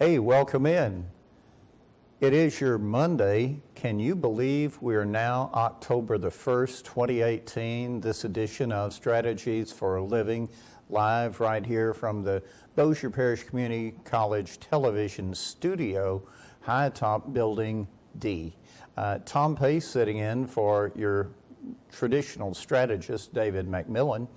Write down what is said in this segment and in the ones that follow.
Hey, welcome in. It is your Monday. Can you believe we are now October the 1st, 2018? This edition of Strategies for a Living, live right here from the Bossier Parish Community College television studio, high top building D. Tom Pace sitting in for your traditional strategist, David McMillan.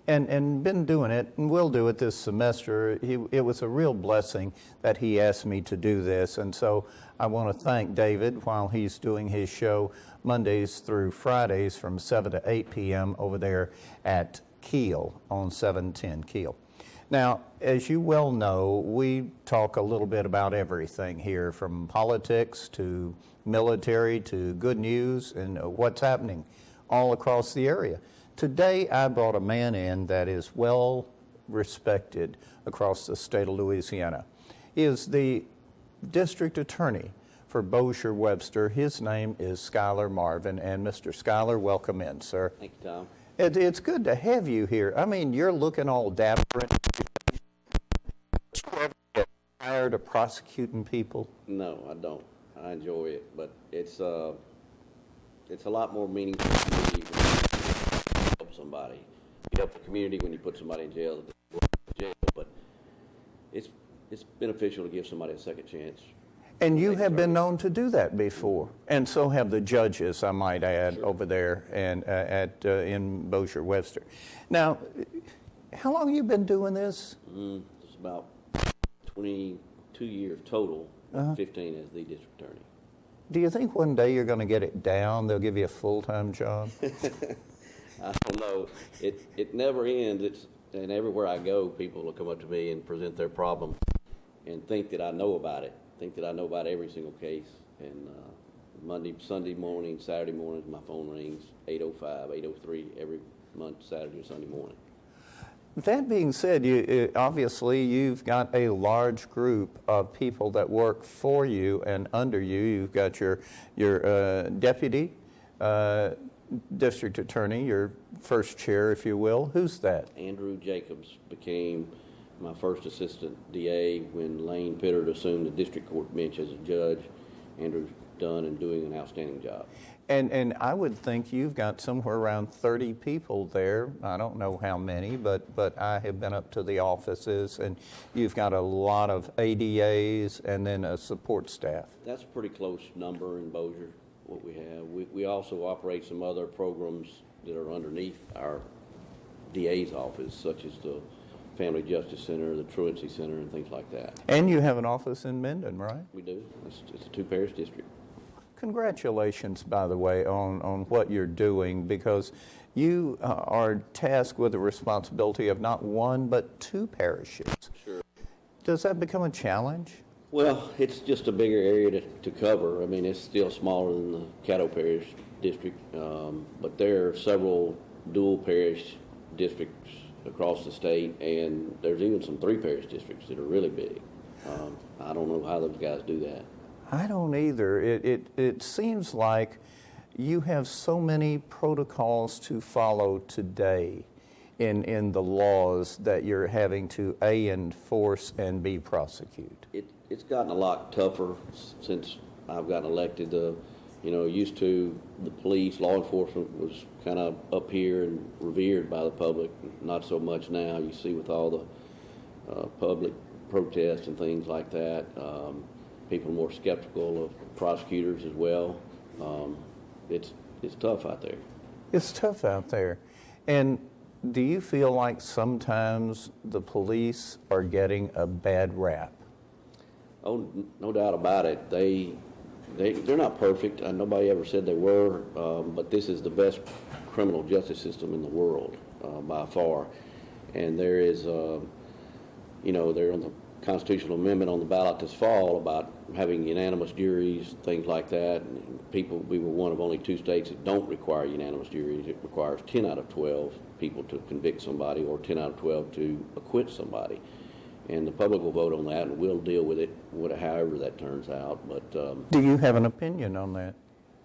And been doing it, and will do it this semester. It was a real blessing that he asked me to do this, and so I want to thank David while he's doing his show Mondays through Fridays from 7 to 8 p.m. over there at Keel on 710 Keel. Now, as you well know, we talk a little bit about everything here, from politics to military to good news and what's happening all across the area. Today, I brought a man in that is well respected across the state of Louisiana. He is the district attorney for Bossier Webster. His name is Schuyler Marvin. And Mr. Schuyler, welcome in, sir. Thank you, Tom. It's good to have you here. I mean, you're looking all dapper. Did you ever get tired of prosecuting people? No, I don't. I enjoy it, but it's a lot more meaningful to me when you help somebody. You help the community when you put somebody in jail, but it's beneficial to give somebody a second chance. And you have been known to do that before, and so have the judges, I might add, Sure. over there and in Bossier Webster. Now, how long have you been doing this? It's about 22 years total, 15 as the district attorney. Do you think one day you're going to get it down? They'll give you a full-time job? I don't know. It never ends. And everywhere I go, people will come up to me and present their problem and think that I know about it. Think that I know about every single case. And Monday, Sunday morning, Saturday mornings, my phone rings 8:05, 8:03 every month, Saturday or Sunday morning. That being said, obviously you've got a large group of people that work for you and under you. You've got your deputy district attorney, your first chair, if you will. Who's that? Andrew Jacobs became my first assistant DA when Lane Pittard assumed the district court bench as a judge. Andrew's done and doing an outstanding job. And I would think you've got somewhere around 30 people there. I don't know how many, but I have been up to the offices, and you've got a lot of ADAs and then a support staff. That's a pretty close number in Bossier, what we have. We also operate some other programs that are underneath our DA's office, such as the Family Justice Center, the Truancy Center, and things like that. And you have an office in Minden, right? We do. It's a two-parish district. Congratulations, by the way, on what you're doing, because you are tasked with the responsibility of not one but two parishes. Sure. Does that become a challenge? Well, it's just a bigger area to cover. I mean, it's still smaller than the Caddo Parish district, but there are several dual parish districts across the state, and there's even some three-parish districts that are really big. I don't know how those guys do that. I don't either. It seems like you have so many protocols to follow today in the laws that you're having to enforce and prosecute. It's gotten a lot tougher since I've gotten elected. Used to the police, law enforcement was kind of up here and revered by the public. Not so much now. You see with all the public protests and things like that. People are more skeptical of prosecutors as well. It's tough out there. It's tough out there. And do you feel like sometimes the police are getting a bad rap? Oh, no doubt about it. They're not perfect. Nobody ever said they were, but this is the best criminal justice system in the world by far. And there is, they're on the constitutional amendment on the ballot this fall about having unanimous juries, things like that. And we were one of only 2 states that don't require unanimous juries. It requires 10 out of 12 people to convict somebody or 10 out of 12 to acquit somebody. And the public will vote on that, and we'll deal with it, however that turns out. But do you have an opinion on that?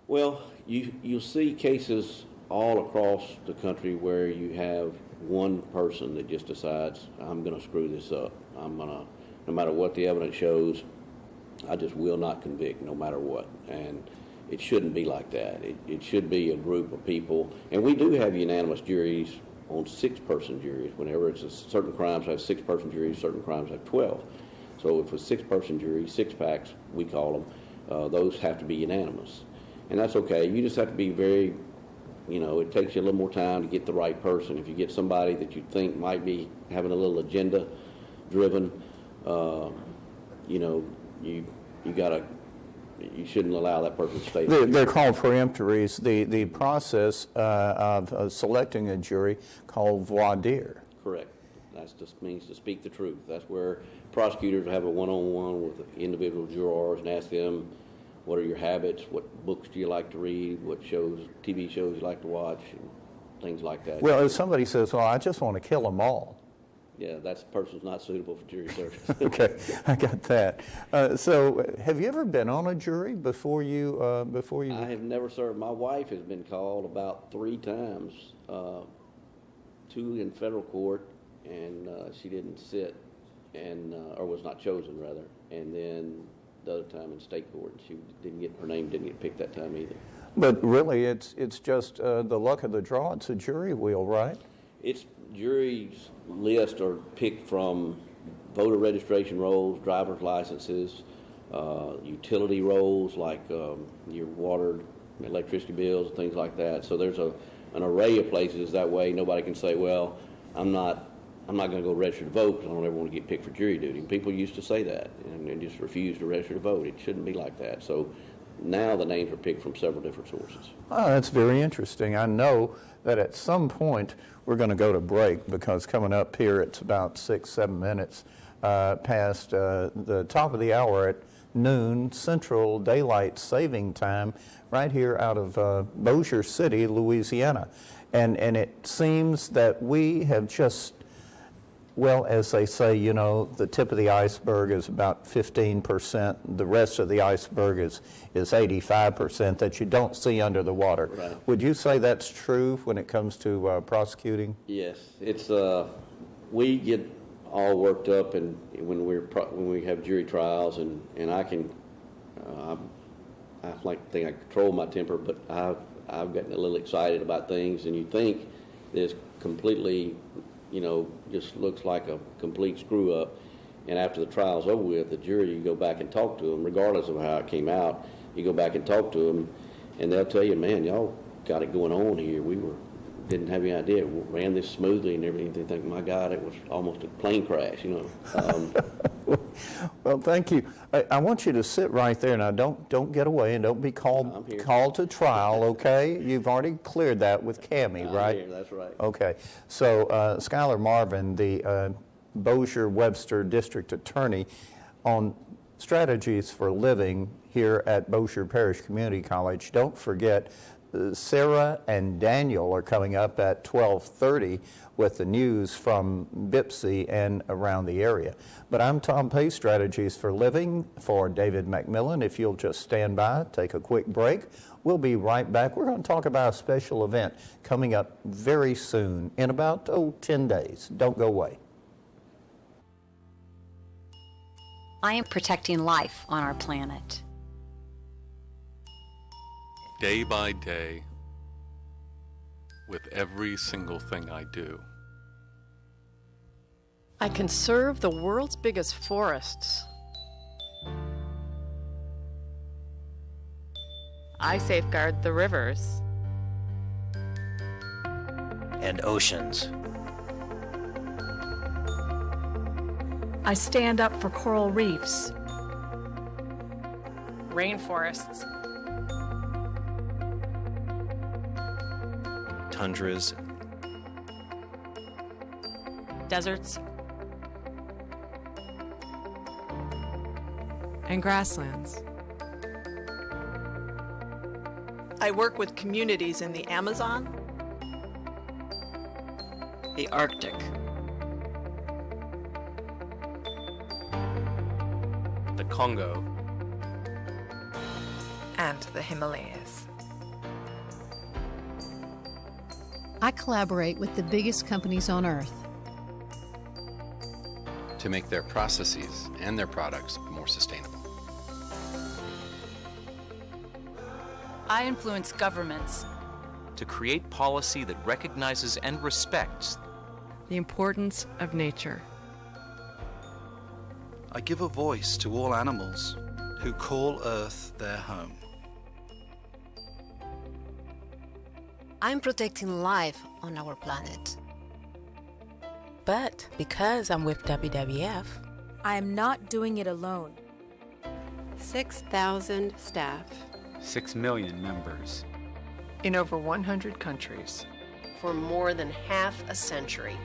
Well, you'll see cases all across the country where you have one person that just decides, I'm going to screw this up. No matter what the evidence shows, I just will not convict no matter what. And it shouldn't be like that. It should be a group of people. And we do have unanimous juries on 6-person juries. Whenever it's certain crimes have 6-person juries, certain crimes have 12. So if it's a 6-person jury, 6-packs, we call them, those have to be unanimous. And that's okay. You just have to be very, it takes you a little more time to get the right person. If you get somebody that you think might be having a little agenda driven, you shouldn't allow that person to stay. They're called peremptories. The process of selecting a jury called voir dire. Correct. That just means to speak the truth. That's where prosecutors have a one-on-one with individual jurors and ask them, what are your habits? What books do you like to read? What TV shows you like to watch? And things like that. Well, if somebody says, well, I just want to kill them all. Yeah, that person's not suitable for jury service. Okay, I got that. So, have you ever been on a jury before you? I have never served. My wife has been called about 3 times, 2 in federal court, and she didn't sit, or was not chosen rather, and then the other time in state court, she her name didn't get picked that time either. But really, it's just the luck of the draw. It's a jury wheel, right? It's juries lists are picked from voter registration rolls, driver's licenses, utility rolls like your water, electricity bills, and things like that. So there's an array of places. That way, nobody can say, "Well, I'm not going to go register to vote because I don't ever want to get picked for jury duty." And people used to say that and just refuse to register to vote. It shouldn't be like that. So now the names are picked from several different sources. Oh, that's very interesting. I know that at some point we're going to go to break because coming up here it's about 6-7 minutes past the top of the hour at noon Central Daylight Saving Time right here out of Bossier City, Louisiana. And it seems that we have just, well, as they say, the tip of the iceberg is about 15%. The rest of the iceberg is 85% that you don't see under the water. Right. Would you say that's true when it comes to prosecuting? Yes, it's we get all worked up, and when we have jury trials, and I can, I like to think I control my temper, but I've gotten a little excited about things, and you think this completely, just looks like a complete screw up. And after the trial's over with, the jury, you go back and talk to them, regardless of how it came out. You go back and talk to them, and they'll tell you, "Man, y'all got it going on here. Didn't have any idea. We ran this smoothly and everything." They think, "My God, it was almost a plane crash." Well, thank you. I want you to sit right there now. Don't get away and don't be called to trial. Okay, you've already cleared that with Cammie, right? I'm here, that's right. Okay, so Skylar Marvin, the Bossier-Webster District Attorney, on strategies for living here at Bossier Parish Community College. Don't forget, Sarah and Daniel are coming up at 12:30 with the news from Bipsy and around the area. But I'm Tom Pace, Strategies for Living, for David McMillan. If you'll just stand by, take a quick break. We'll be right back. We're going to talk about a special event coming up very soon, in about 10 days. Don't go away. I am protecting life on our planet. Day by day, with every single thing I do. I conserve the world's biggest forests. I safeguard the rivers and oceans. I stand up for coral reefs, rainforests, tundras, deserts, and grasslands. I work with communities in the Amazon, the Arctic, the Congo, and the Himalayas. I collaborate with the biggest companies on Earth to make their processes and their products more sustainable. I influence governments to create policy that recognizes and respects The importance of nature. I give a voice to all animals who call Earth their home. I'm protecting life on our planet. But because I'm with WWF, I am not doing it alone. 6,000 staff. 6 million members. In over 100 countries. For more than half a century.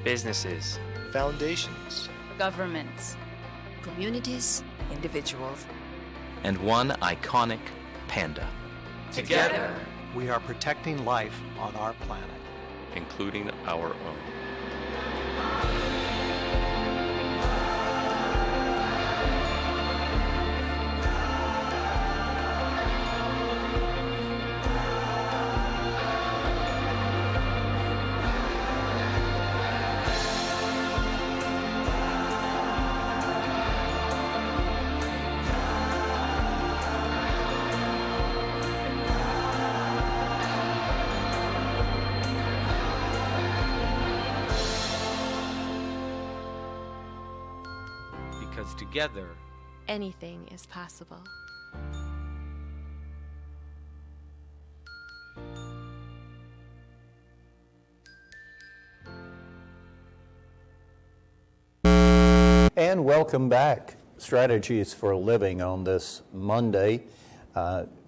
businesses, foundations, governments, communities, individuals, and one iconic panda. Together, we are protecting life on our planet, including our own. because together, anything is possible. And welcome back. Strategies for a Living on this Monday,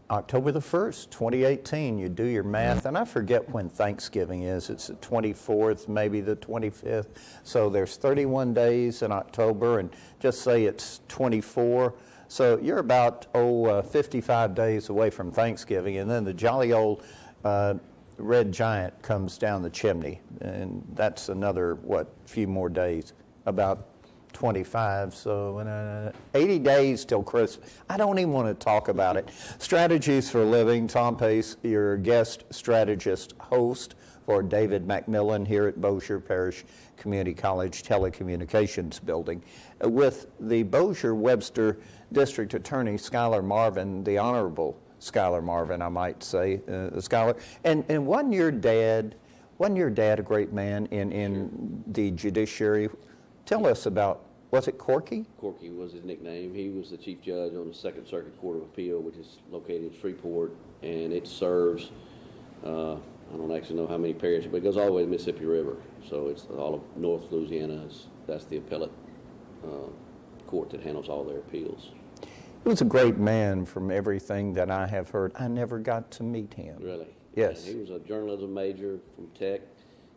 October the 1st, 2018. You do your math, and I forget when Thanksgiving is. It's the 24th, maybe the 25th. So there's 31 days in October, and just say it's 24. So you're about, 55 days away from Thanksgiving, and then the jolly old red giant comes down the chimney, and that's another, few more days, about 25, so 80 days till Christmas. I don't even want to talk about it. Strategies for a Living. Tom Pace, your guest strategist host for David McMillan here at Bossier Parish Community College Telecommunications Building. With the Bossier-Webster District Attorney, Skylar Marvin, the Honorable Skylar Marvin, I might say, Skylar. And wasn't your dad a great man in the judiciary? Tell us about, was it Corky? Corky was his nickname. He was the chief judge on the Second Circuit Court of Appeal, which is located in Shreveport, and it serves, I don't actually know how many parishes, but it goes all the way to the Mississippi River. So it's all of North Louisiana. That's the appellate court that handles all their appeals. He was a great man from everything that I have heard. I never got to meet him. Really? Yes. And he was a journalism major from Tech,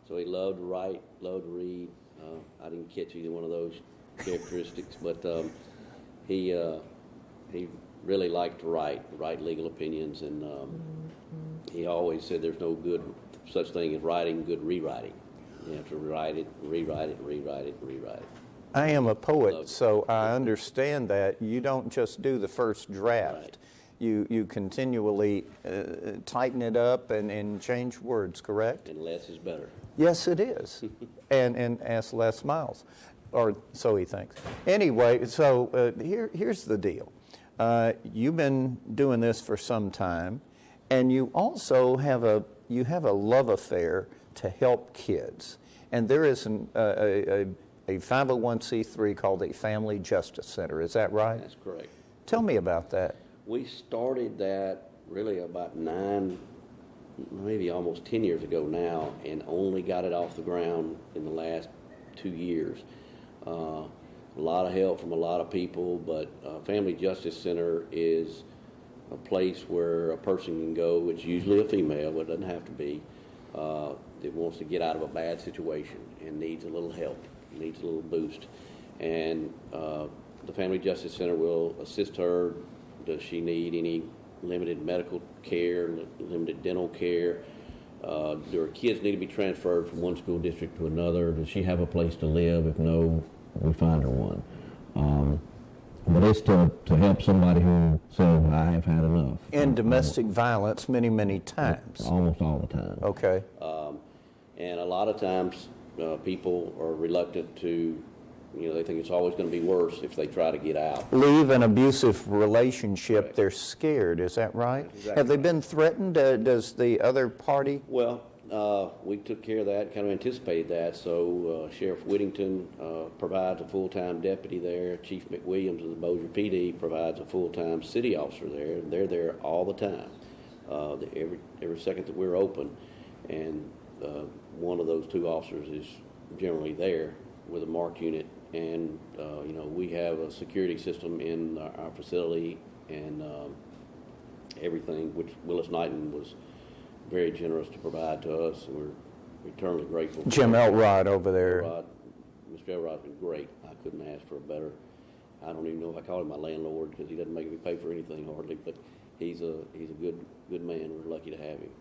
so he loved to write, loved to read. I didn't catch either one of those characteristics, but he really liked to write legal opinions, and he always said there's no good such thing as writing, good rewriting. You have to write it, rewrite it, rewrite it, rewrite it. I am a poet, so I understand that. You don't just do the first draft. Right. You continually tighten it up and change words, correct? And less is better. Yes, it is. and ask Les Miles, or so he thinks. Anyway, so here's the deal. You've been doing this for some time, and you also have a love affair to help kids. And there is a 501c3 called the Family Justice Center. Is that right? That's correct. Tell me about that. We started that really about 9, maybe almost 10 years ago now, and only got it off the ground in the last 2 years. A lot of help from a lot of people, but Family Justice Center is a place where a person can go. It's usually a female, but it doesn't have to be, that wants to get out of a bad situation and needs a little help, needs a little boost. And the Family Justice Center will assist her. Does she need any limited medical care, limited dental care? Do her kids need to be transferred from one school district to another? Does she have a place to live? If no, we find her one. But it's to help somebody who says, I have had enough. And domestic violence many times. Almost all the time. Okay. And a lot of times people are reluctant to they think it's always going to be worse if they try to get out. Leave an abusive relationship, right. They're scared, is that right? Exactly. Have they been threatened? Does the other party? Well, we took care of that, kind of anticipated that, so Sheriff Whittington provides a full-time deputy there. Chief McWilliams of the Bossier PD provides a full-time city officer there, and they're there all the time, every second that we're open, and one of those two officers is generally there with a marked unit, and we have a security system in our facility and everything, which Willis Knighton was very generous to provide to us, and we're eternally grateful. Jim Elrod over there. Mr. Elrod's been great. I couldn't ask for a better. I don't even know if I call him my landlord because he doesn't make me pay for anything hardly, but he's a good man. We're lucky to have him.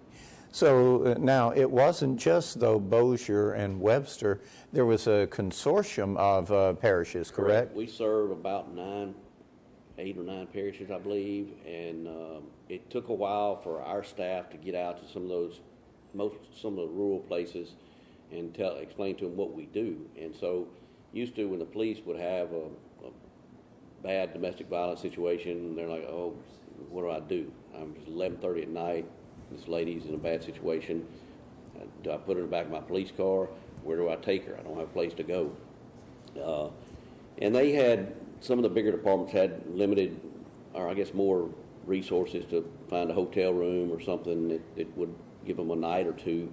So now, it wasn't just, though, Bossier and Webster. There was a consortium of parishes, correct? We serve about 8 or 9 parishes, I believe, and it took a while for our staff to get out to some of the rural places and explain to them what we do. And so, used to, when the police would have a bad domestic violence situation, they're like, "Oh, what do I do? It's 11:30 at night. This lady's in a bad situation. Do I put her in the back of my police car? Where do I take her? I don't have a place to go." And they had, some of the bigger departments had limited, or I guess more resources to find a hotel room or something that would give them a night or two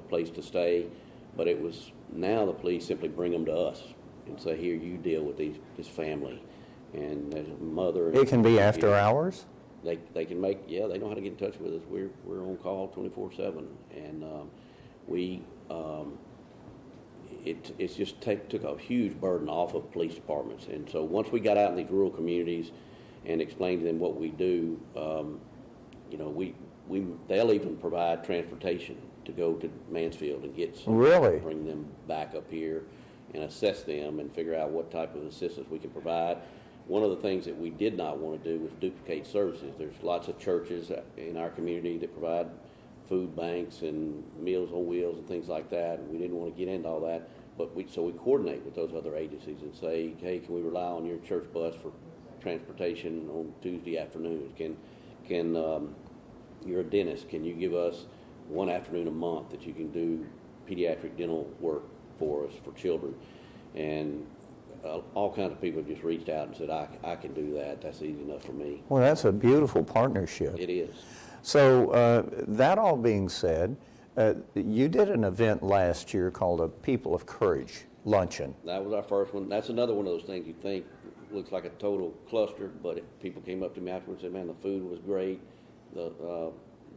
place to stay. But it was, now the police simply bring them to us and say, "Here, you deal with this family." And there's a mother. It can be after hours? They can make, they know how to get in touch with us. We're on call 24/7, and it's just took a huge burden off of police departments. And so once we got out in these rural communities and explained to them what we do, they'll even provide transportation to go to Mansfield and get some, really? Bring them back up here and assess them and figure out what type of assistance we can provide. One of the things that we did not want to do was duplicate services. There's lots of churches in our community that provide food banks and Meals on Wheels and things like that, and we didn't want to get into all that. But so we coordinate with those other agencies and say, "Hey, can we rely on your church bus for transportation on Tuesday afternoons? You're a dentist. Can you give us one afternoon a month that you can do pediatric dental work for us for children?" And all kinds of people have just reached out and said, I can do that. That's easy enough for me. Well, that's a beautiful partnership. It is. So that all being said, you did an event last year called a People of Courage luncheon. That was our first one. That's another one of those things you think looks like a total cluster, but people came up to me afterwards and said, "Man, the food was great.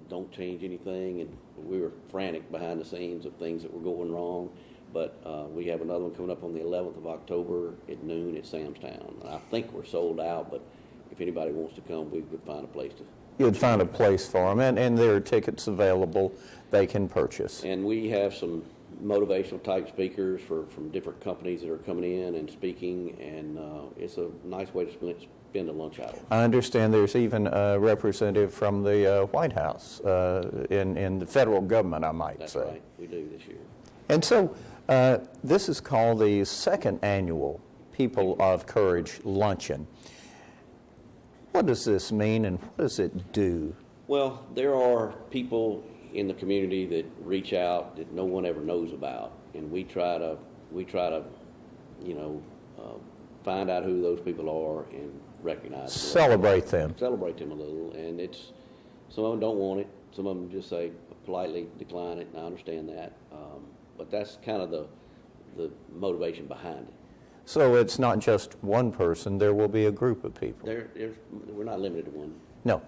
Don't change anything." And we were frantic behind the scenes of things that were going wrong. But we have another one coming up on the 11th of October at noon at Sam's Town. I think we're sold out, but if anybody wants to come, we would find a place to. You'd find a place for them, and there are tickets available they can purchase. And we have some motivational type speakers from different companies that are coming in and speaking, and it's a nice way to spend a lunch hour. I understand there's even a representative from the White House in the federal government, I might say. That's right, we do this year. And so this is called the second annual People of Courage Luncheon. What does this mean, and what does it do? Well, there are people in the community that reach out that no one ever knows about, and we try to find out who those people are and recognize them. Celebrate them. Celebrate them a little, and some of them don't want it. Some of them just say politely decline it, and I understand that. But that's kind of the motivation behind it. So it's not just one person, there will be a group of people. We're not limited to one. No.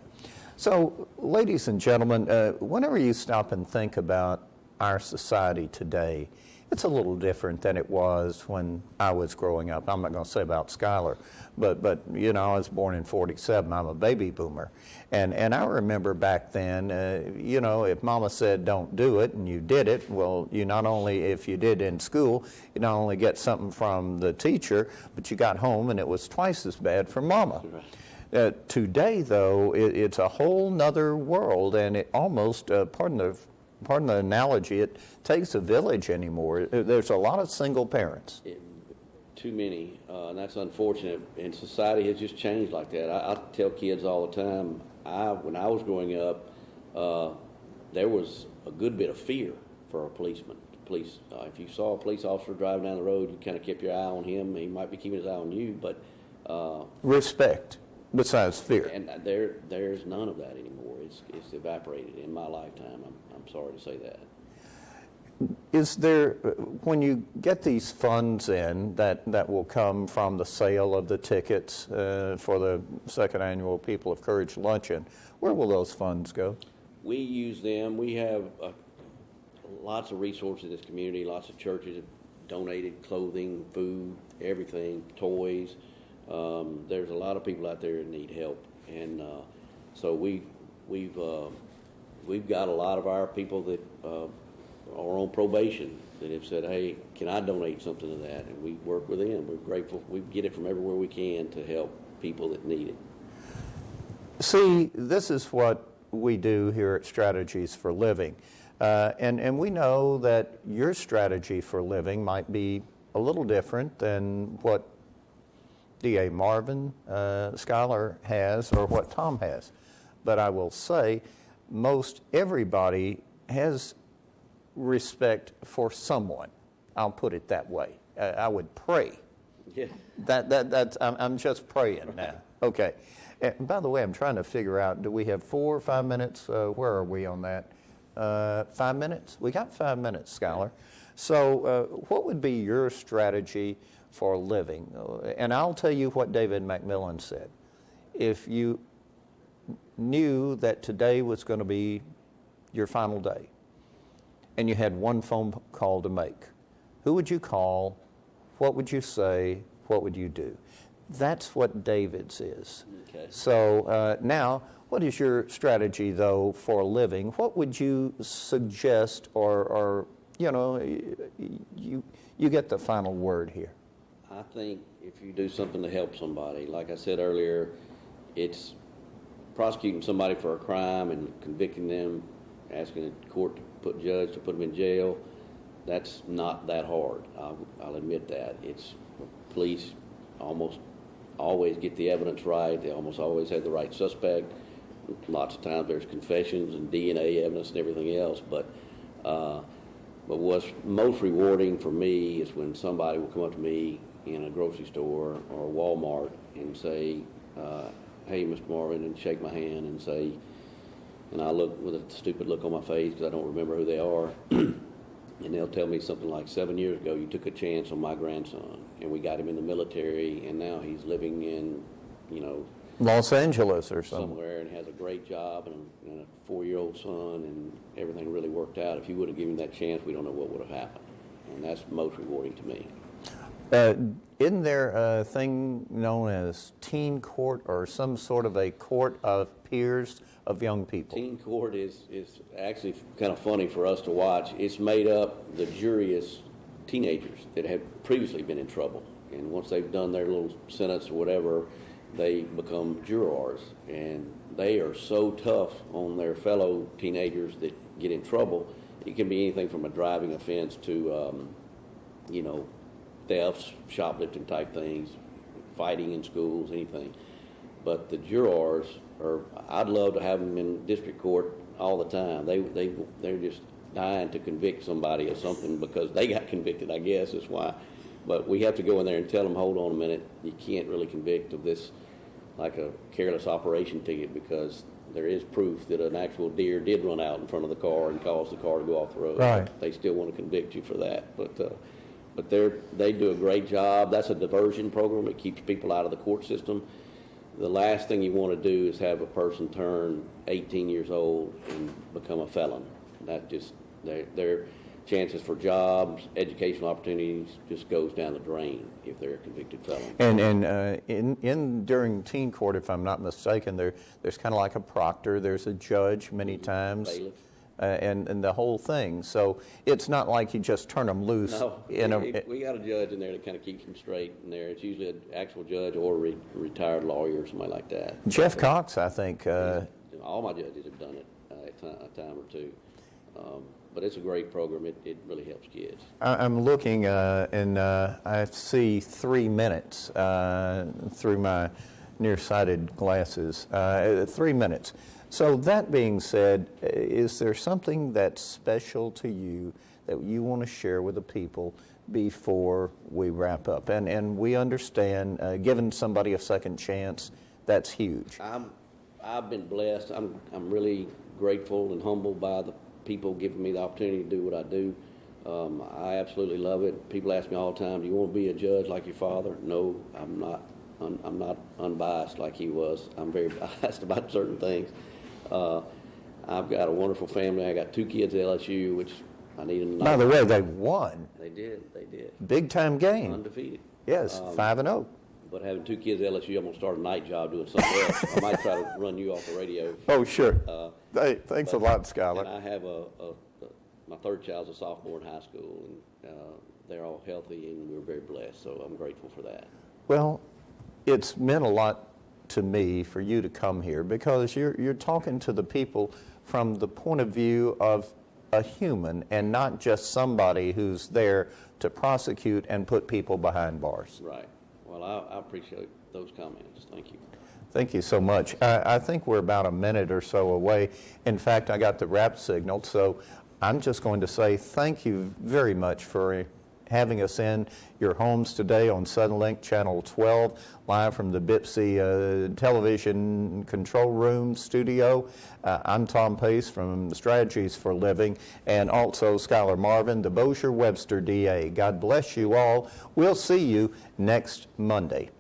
So, ladies and gentlemen, whenever you stop and think about our society today, it's a little different than it was when I was growing up. I'm not going to say about Skylar, but I was born in 47. I'm a baby boomer. And I remember back then, if Mama said don't do it and you did it, well, you not only, if you did in school, you not only get something from the teacher, but you got home and it was twice as bad for Mama. Right. Today, though, it's a whole nother world, and it almost, pardon the analogy, it takes a village anymore. There's a lot of single parents. too many, and that's unfortunate. And society has just changed like that. I tell kids all the time, when I was growing up, there was a good bit of fear for a policeman. Police, if you saw a police officer driving down the road, you kind of kept your eye on him. He might be keeping his eye on you, but respect besides fear. And there's none of that anymore. It's evaporated in my lifetime. I'm sorry to say that. Is there, when you get these funds in that will come from the sale of the tickets for the second annual People of Courage Luncheon, where will those funds go? We use them. We have lots of resources in this community. Lots of churches have donated clothing, food, everything, toys. There's a lot of people out there that need help, and so we've got a lot of our people that are on probation that have said, hey, can I donate something to that? And we work with them. We're grateful. We get it from everywhere we can to help people that need it. See, this is what we do here at Strategies for Living. And we know that your strategy for living might be a little different than what D.A. Marvin, Schuyler has, or what Tom has. But I will say, most everybody has respect for someone. I'll put it that way. I would pray. Yeah. I'm just praying now. Okay. And by the way, I'm trying to figure out, do we have 4 or 5 minutes? Where are we on that? 5 minutes? We got 5 minutes, Schuyler. So what would be your strategy for living? And I'll tell you what David McMillan said. If you knew that today was going to be your final day, and you had one phone call to make, who would you call? What would you say? What would you do? That's what David's is. Okay. So now, what is your strategy, though, for living? What would you suggest, or you get the final word here. I think if you do something to help somebody, like I said earlier, it's prosecuting somebody for a crime and convicting them, asking the court to judge to put them in jail. That's not that hard. I'll admit that. It's police almost always get the evidence right. They almost always have the right suspect. Lots of times there's confessions and DNA evidence and everything else. But what's most rewarding for me is when somebody will come up to me in a grocery store or Walmart and say, hey, Mr. Marvin, and shake my hand and say, and I look with a stupid look on my face because I don't remember who they are, and they'll tell me something like, 7 years ago, you took a chance on my grandson, and we got him in the military, and now he's living in, Los Angeles or somewhere, and has a great job and a 4-year-old son, and everything really worked out. If you would have given him that chance, we don't know what would have happened, and that's most rewarding to me. Isn't there a thing known as teen court or some sort of a court of peers of young people? Teen court is actually kind of funny for us to watch. It's made up, the jury is teenagers that have previously been in trouble. And once they've done their little sentence or whatever, they become jurors. And they are so tough on their fellow teenagers that get in trouble. It can be anything from a driving offense to, thefts, shoplifting type things, fighting in schools, anything. But the jurors I'd love to have them in district court all the time. They're just dying to convict somebody of something because they got convicted, I guess is why. But we have to go in there and tell them, hold on a minute, you can't really convict of this like a careless operation ticket because there is proof that an actual deer did run out in front of the car and cause the car to go off the road. Right. They still want to convict you for that. But they do a great job. That's a diversion program. It keeps people out of the court system. The last thing you want to do is have a person turn 18 years old and become a felon. That just, their chances for jobs, educational opportunities just goes down the drain if they're a convicted felon. And during teen court, if I'm not mistaken, there's kind of like a proctor. There's a judge many times. Bailiff. And the whole thing. So it's not like you just turn them loose. No, we got a judge in there that kind of keeps them straight in there. It's usually an actual judge or a retired lawyer or somebody like that. Jeff Cox, I think. All my judges have done it a time or two. but it's a great program. It really helps kids. I'm looking and I see 3 minutes through my nearsighted glasses. 3 minutes. So that being said, is there something that's special to you that you want to share with the people before we wrap up? And we understand giving somebody a second chance, that's huge. I've been blessed. I'm really grateful and humbled by the people giving me the opportunity to do what I do. I absolutely love it. People ask me all the time, do you want to be a judge like your father? No, I'm not. I'm not unbiased like he was. I'm very biased about certain things. I've got a wonderful family. I got 2 kids at LSU, which I need them to know. By the way, they won. They did. Big time game. Undefeated. Yes, 5-0. But having 2 kids at LSU, I'm going to start a night job doing something else. I might try to run you off the radio. Oh, sure. Hey, thanks a lot, Skylar. And I have my 3rd child's a sophomore in high school, and they're all healthy, and we're very blessed. So I'm grateful for that. Well, it's meant a lot to me for you to come here because you're talking to the people from the point of view of a human and not just somebody who's there to prosecute and put people behind bars. Right. Well, I appreciate those comments. Thank you. Thank you so much. I think we're about a minute or so away. In fact, I got the wrap signal, so I'm just going to say thank you very much for having us in your homes today on Suddenlink Channel 12, live from the BIPSI television control room studio. I'm Tom Pace from the Strategies for Living, and also Skylar Marvin, the Bossier Webster DA. God bless you all. We'll see you next Monday.